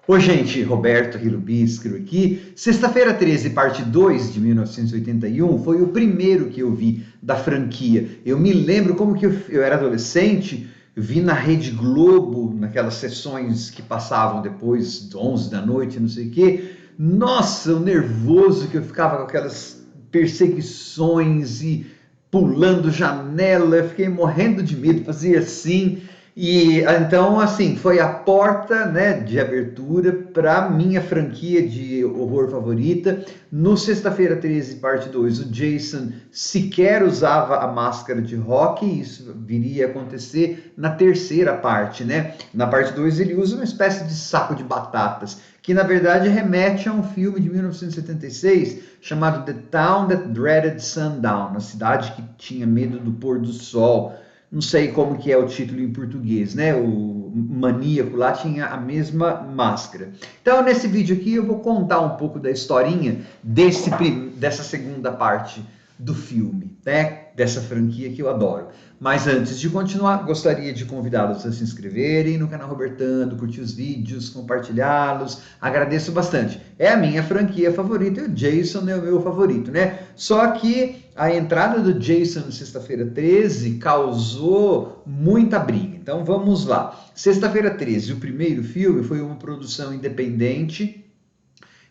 Oi, gente, Roberto Hirubiscro aqui. Sexta-feira 13, parte 2 de 1981, foi o primeiro que eu vi da franquia. Eu me lembro como que eu era adolescente, vi na Rede Globo, naquelas sessões que passavam depois, 11 da noite, não sei o quê. Nossa, o nervoso que eu ficava com aquelas perseguições e pulando janela, eu fiquei morrendo de medo, fazia assim. E então, assim, foi a porta, né, de abertura para minha franquia de horror favorita. No Sexta-feira 13, parte 2, o Jason sequer usava a máscara de rock, isso viria a acontecer na terceira parte, né? Na parte 2 ele usa uma espécie de saco de batatas, que na verdade remete a um filme de 1976 chamado The Town That Dreaded Sundown, a cidade que tinha medo do pôr do sol. Não sei como que é o título em português, né? O maníaco lá tinha a mesma máscara. Então, nesse vídeo aqui, eu vou contar um pouco da historinha dessa segunda parte do filme, né? Dessa franquia que eu adoro. Mas antes de continuar, gostaria de convidá-los a se inscreverem no canal Robertando, curtir os vídeos, compartilhá-los. Agradeço bastante. É a minha franquia favorita e o Jason é o meu favorito, né? Só que a entrada do Jason no Sexta-feira 13 causou muita briga. Então vamos lá. Sexta-feira 13, o primeiro filme, foi uma produção independente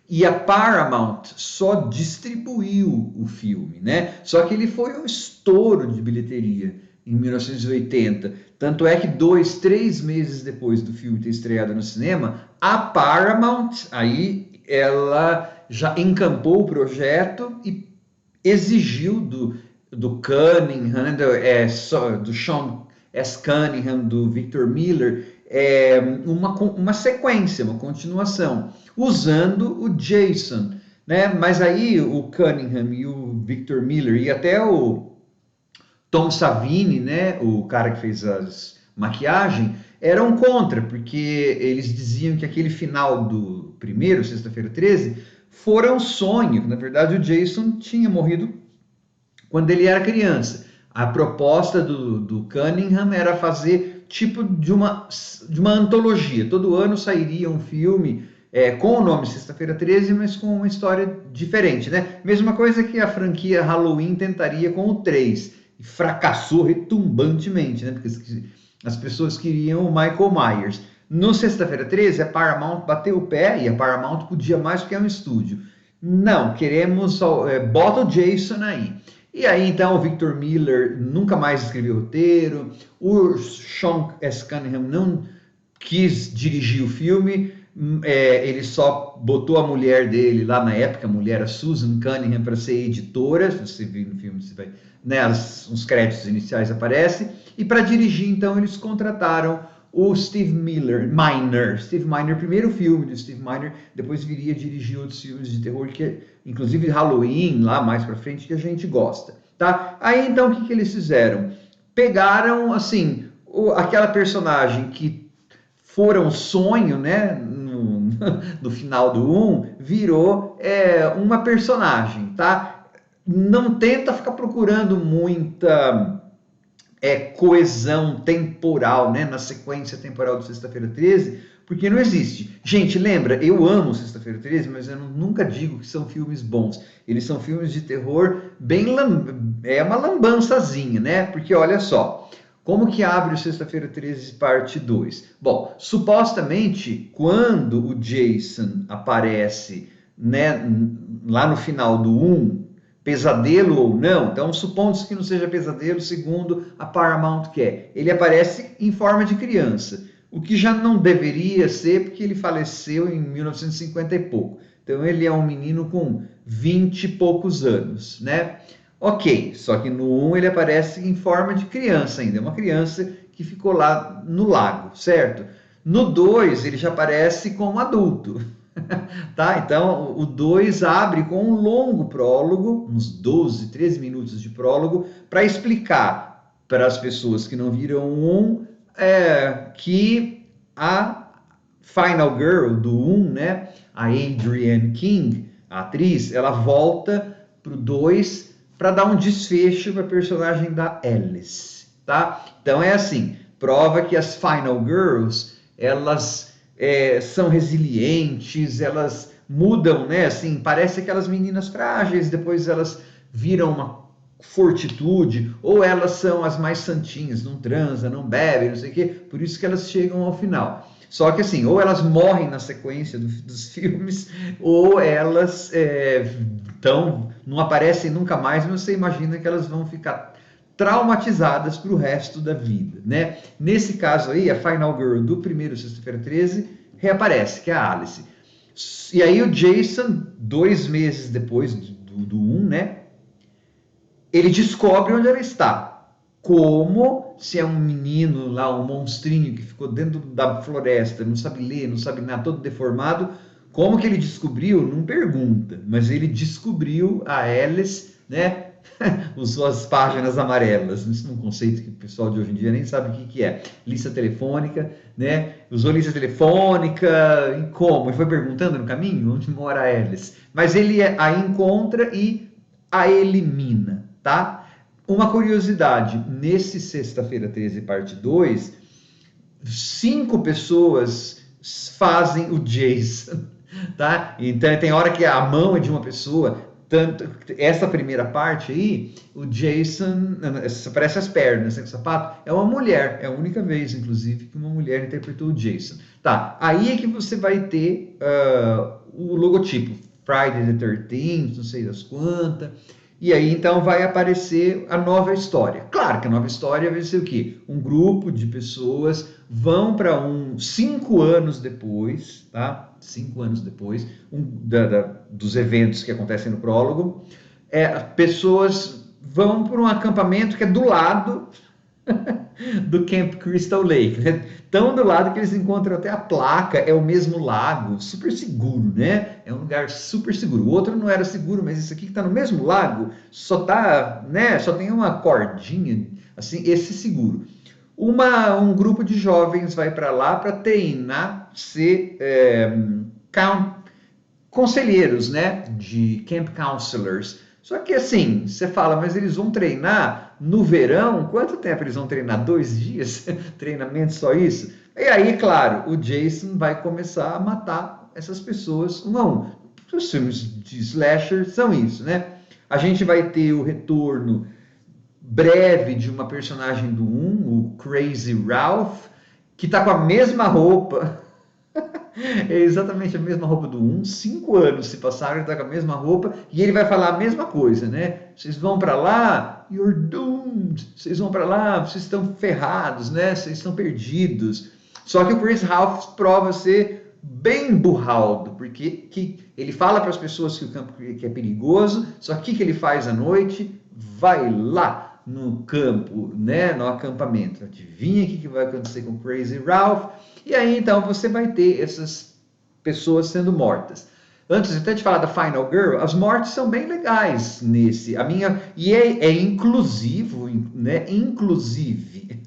e a Paramount só distribuiu o filme, né? Só que ele foi um estouro de bilheteria em 1980. Tanto é que 2, 3 meses depois do filme ter estreado no cinema, a Paramount, aí ela já encampou o projeto e exigiu do Cunningham, né, do Sean S. Cunningham, do Victor Miller, uma sequência, uma continuação, usando o Jason, né? Mas aí o Cunningham e o Victor Miller e até o Tom Savini, né, o cara que fez as maquiagem, eram contra, porque eles diziam que aquele final do primeiro, Sexta-feira 13, fora um sonho. Na verdade, o Jason tinha morrido quando ele era criança. A proposta do Cunningham era fazer tipo de uma antologia. Todo ano sairia um filme com o nome Sexta-feira 13, mas com uma história diferente, né? Mesma coisa que a franquia Halloween tentaria com o 3. E fracassou retumbantemente, né? Porque as pessoas queriam o Michael Myers. No Sexta-feira 13, a Paramount bateu o pé, e a Paramount podia mais porque é um estúdio. Não, queremos, bota o Jason aí. E aí, então, o Victor Miller nunca mais escreveu roteiro, o Sean S. Cunningham não quis dirigir o filme, ele só botou a mulher dele lá na época, a mulher, a Susan Cunningham, para ser editora. Se você viu no filme, você vai, né, uns créditos iniciais aparecem, e para dirigir, então, eles contrataram o Steve Miner. Steve Miner, primeiro filme do Steve Miner, depois viria a dirigir outros filmes de terror, que inclusive Halloween, lá mais pra frente, que a gente gosta, tá? Aí, então, o que eles fizeram? Pegaram, assim, aquela personagem que fora um sonho, né, no final do 1, virou uma personagem, tá? Não tenta ficar procurando muita coesão temporal, né, na sequência temporal do Sexta-feira 13, porque não existe. Gente, lembra, eu amo Sexta-feira 13, mas eu nunca digo que são filmes bons. Eles são filmes de terror bem uma lambançazinha, né? Porque olha só, como que abre o Sexta-feira 13 parte 2? Bom, supostamente, quando o Jason aparece, né, lá no final do 1, pesadelo ou não, então supondo que não seja pesadelo, segundo a Paramount quer, ele aparece em forma de criança, o que já não deveria ser, porque ele faleceu em 1950 e pouco, então ele é um menino com 20 e poucos anos, né? Ok, só que no 1 ele aparece em forma de criança ainda, é uma criança que ficou lá no lago, certo? No 2 ele já aparece como adulto. Tá? Então, o 2 abre com um longo prólogo, uns 12, 13 minutos de prólogo, para explicar para as pessoas que não viram o 1 que a Final Girl do 1, né, a Adrienne King, a atriz, ela volta para o 2 para dar um desfecho para a personagem da Alice. Tá? Então é assim, prova que as Final Girls, elas são resilientes, elas mudam, né? Assim, parece aquelas meninas frágeis, depois elas viram uma fortitude, ou elas são as mais santinhas, não transam, não bebem, não sei o quê, por isso que elas chegam ao final. Só que assim, ou elas morrem na sequência dos filmes, ou elas não aparecem nunca mais, mas você imagina que elas vão ficar traumatizadas para o resto da vida, né? Nesse caso aí, a Final Girl do primeiro Sexta-feira 13 reaparece, que é a Alice. E aí o Jason, 2 meses depois do 1, né? Ele descobre onde ela está. Como se é um menino lá, um monstrinho que ficou dentro da floresta, não sabe ler, não sabe nada, todo deformado. Como que ele descobriu? Não pergunta, mas ele descobriu a Alice, né? Usou as páginas amarelas. Isso é um conceito que o pessoal de hoje em dia nem sabe o que é. Lista telefônica, né? Usou lista telefônica e como? Ele foi perguntando no caminho onde mora a Alice. Mas ele a encontra e a elimina, tá? Uma curiosidade, nesse Sexta-feira 13, parte 2, 5 pessoas fazem o Jason, tá? Então tem hora que a mão é de uma pessoa, tanto essa primeira parte aí, o Jason, parece as pernas, né, o sapato, é uma mulher, é a única vez, inclusive, que uma mulher interpretou o Jason. Tá, aí é que você vai ter o logotipo, Friday the 13th, não sei das quantas, e aí então vai aparecer a nova história. Claro que a nova história vai ser o quê? Um grupo de pessoas vão para 5 anos depois, tá? 5 anos depois dos eventos que acontecem no prólogo, pessoas vão para um acampamento que é do lado do Camp Crystal Lake, né? Tão do lado que eles encontram até a placa, é o mesmo lago, super seguro, né? É um lugar super seguro. O outro não era seguro, mas esse aqui que está no mesmo lago, só tem uma cordinha, assim, esse seguro. Um grupo de jovens vai para lá para treinar, ser conselheiros, né? De camp counselors. Só que assim, você fala, mas eles vão treinar no verão? Quanto tempo eles vão treinar? 2 dias? Treinamento só isso? E aí, claro, o Jason vai começar a matar essas pessoas um a um. Os filmes de slasher são isso, né? A gente vai ter o retorno breve de uma personagem do 1, o Crazy Ralph, que tá com a mesma roupa. É exatamente a mesma roupa do 1, 5 anos se passaram, ele tá com a mesma roupa e ele vai falar a mesma coisa, né? Vocês vão para lá, you're doomed. Vocês vão para lá, vocês estão ferrados, né? Vocês estão perdidos. Só que o Chris Ralph prova ser bem burraldo, porque ele fala para as pessoas que o campo que é perigoso, só que o que ele faz à noite? Vai lá no campo, né, no acampamento. Adivinha o que vai acontecer com o Crazy Ralph? E aí, então, você vai ter essas pessoas sendo mortas. Antes até de falar da Final Girl, as mortes são bem legais nesse. E é inclusivo, né? Inclusive.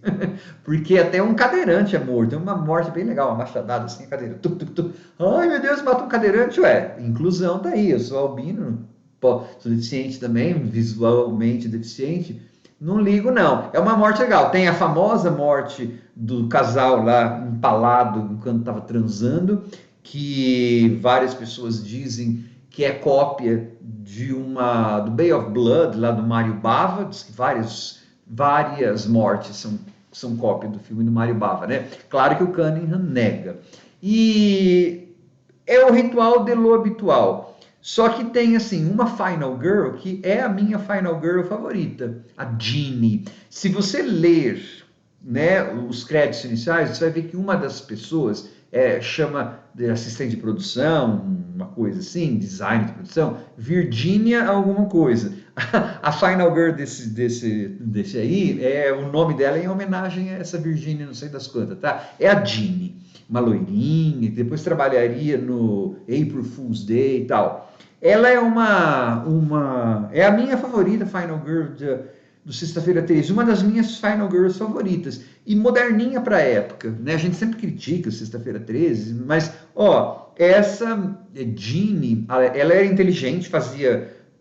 Porque até um cadeirante é morto. É uma morte bem legal, uma machadada assim, cadeira. Tuc, tuc, tuc. Ai, meu Deus, matou um cadeirante. Ué, inclusão tá aí. Eu sou albino, sou deficiente também, visualmente deficiente. Não ligo, não. É uma morte legal. Tem a famosa morte do casal lá empalado enquanto estava transando, que várias pessoas dizem que é cópia do Bay of Blood, lá do Mário Bava. Diz que várias mortes são cópia do filme do Mário Bava, né? Claro que o Cunningham nega. E é o ritual de lo habitual. Só que tem, assim, uma Final Girl que é a minha Final Girl favorita, a Jeannie. Se você ler, né, os créditos iniciais, você vai ver que uma das pessoas chama de assistente de produção, uma coisa assim, design de produção, Virginia alguma coisa. A Final Girl desse aí, o nome dela é em homenagem a essa Virginia, não sei das quantas, tá? É a Jeannie, uma loirinha, que depois trabalharia no April Fool's Day e tal. Ela é é a minha favorita Final Girl do Sexta-feira 13, uma das minhas Final Girls favoritas, e moderninha para a época, né? A gente sempre critica o Sexta-feira 13, mas, essa Jeannie, ela era inteligente,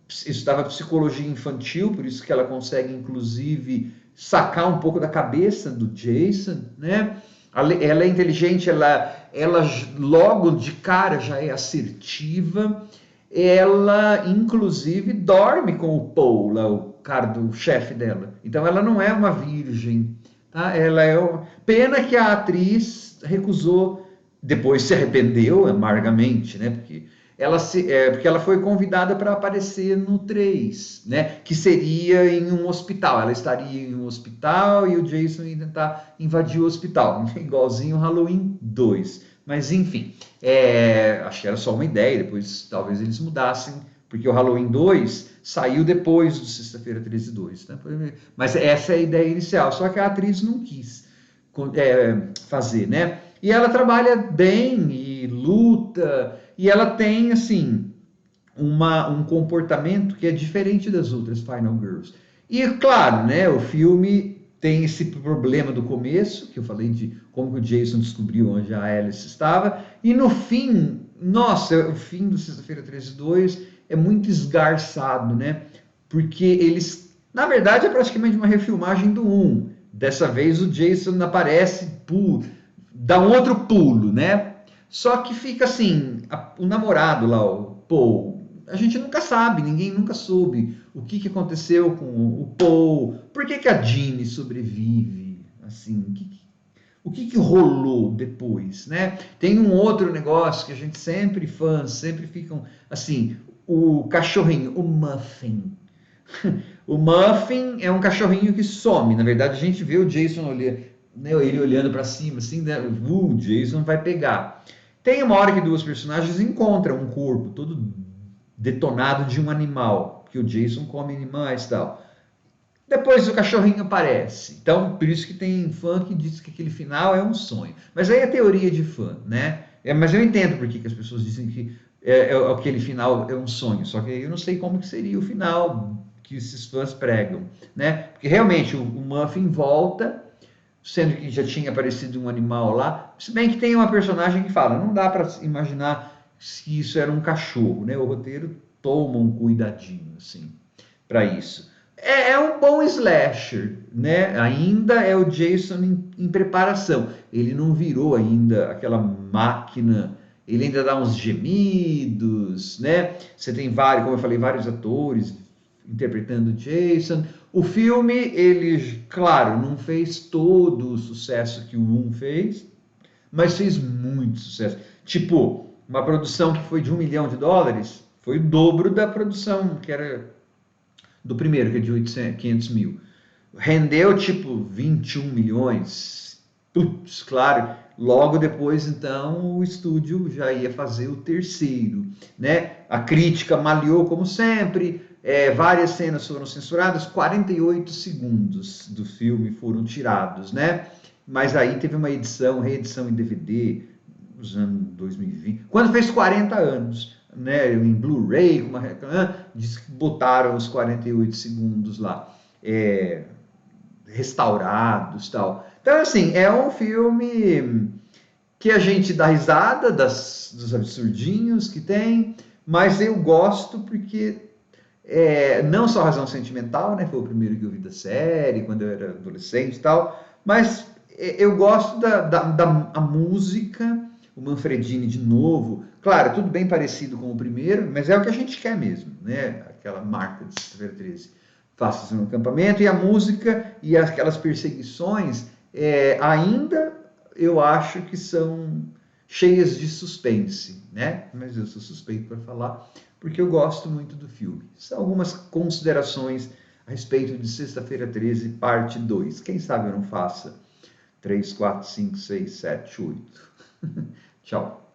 estudava psicologia infantil, por isso que ela consegue, inclusive, sacar um pouco da cabeça do Jason, né? Ela é inteligente, ela ela logo de cara já é assertiva, ela inclusive dorme com o Paul, lá, o cara do chefe dela. Então ela não é uma virgem, tá? Ela é pena que a atriz recusou, depois se arrependeu amargamente, né? Porque ela foi convidada para aparecer no 3, né? Que seria em um hospital. Ela estaria em um hospital e o Jason ia tentar invadir o hospital, igualzinho o Halloween 2. Mas enfim, acho que era só uma ideia, depois talvez eles mudassem, porque o Halloween 2 saiu depois do Sexta-feira 13 2, né? Mas essa é a ideia inicial, só que a atriz não quis fazer, né? E ela trabalha bem e luta, e ela tem, assim, um comportamento que é diferente das outras Final Girls. E, claro, né, o filme tem esse problema do começo, que eu falei de como que o Jason descobriu onde a Alice estava, e no fim, nossa, o fim do Sexta-feira 13 2 é muito esgarçado, né? Porque eles, na verdade, é praticamente uma refilmagem do 1. Dessa vez o Jason aparece, dá um outro pulo, né? Só que fica assim, o namorado lá, o Paul, a gente nunca sabe, ninguém nunca soube o que aconteceu com o Paul, por que a Jeannie sobrevive, assim, o que rolou depois, né? Tem um outro negócio que a gente fãs sempre ficam, assim, o cachorrinho, o Muffin. O Muffin é um cachorrinho que some, na verdade a gente vê o Jason olhando, né, ele olhando para cima, assim, né, o Jason vai pegar. Tem uma hora que duas personagens encontram um corpo todo detonado de um animal, que o Jason come animais e tal. Depois o cachorrinho aparece. Então, por isso que tem fã que diz que aquele final é um sonho. Mas aí é teoria de fã, né? Mas eu entendo por que as pessoas dizem que aquele final é um sonho. Só que eu não sei como que seria o final que esses fãs pregam, né? Porque realmente o Muffin volta, sendo que já tinha aparecido um animal lá. Se bem que tem uma personagem que fala, não dá para imaginar se isso era um cachorro, né? O roteiro toma um cuidadinho, assim, para isso. É um bom slasher, né? Ainda é o Jason em preparação. Ele não virou ainda aquela máquina. Ele ainda dá uns gemidos, né? Você tem vários, como eu falei, vários atores interpretando o Jason. O filme, ele, claro, não fez todo o sucesso que o 1 fez, mas fez muito sucesso. Tipo, uma produção que foi de $1 milhão, foi o dobro da produção que era do primeiro, que é de 500 mil. Rendeu tipo 21 milhões. Putz, claro. Logo depois, então, o estúdio já ia fazer o terceiro, né? A crítica malhou como sempre. Várias cenas foram censuradas, 48 segundos do filme foram tirados, né? Mas aí teve uma reedição em DVD, nos anos 2020, quando fez 40 anos, né, em Blu-ray, diz que botaram os 48 segundos lá, restaurados, tal. Então, assim, é um filme que a gente dá risada dos absurdinhos que tem, mas eu gosto porque não só razão sentimental, né, foi o primeiro que eu vi da série, quando eu era adolescente e tal, mas eu gosto da música, o Manfredini de novo, claro, tudo bem parecido com o primeiro, mas é o que a gente quer mesmo, né? Aquela marca de Sexta-feira 13, faça-se no acampamento, e a música e aquelas perseguições, ainda eu acho que são cheias de suspense, né? Mas eu sou suspeito para falar, porque eu gosto muito do filme. São algumas considerações a respeito de Sexta-feira 13, parte 2. Quem sabe eu não faça 3, 4, 5, 6, 7, 8. Tchau.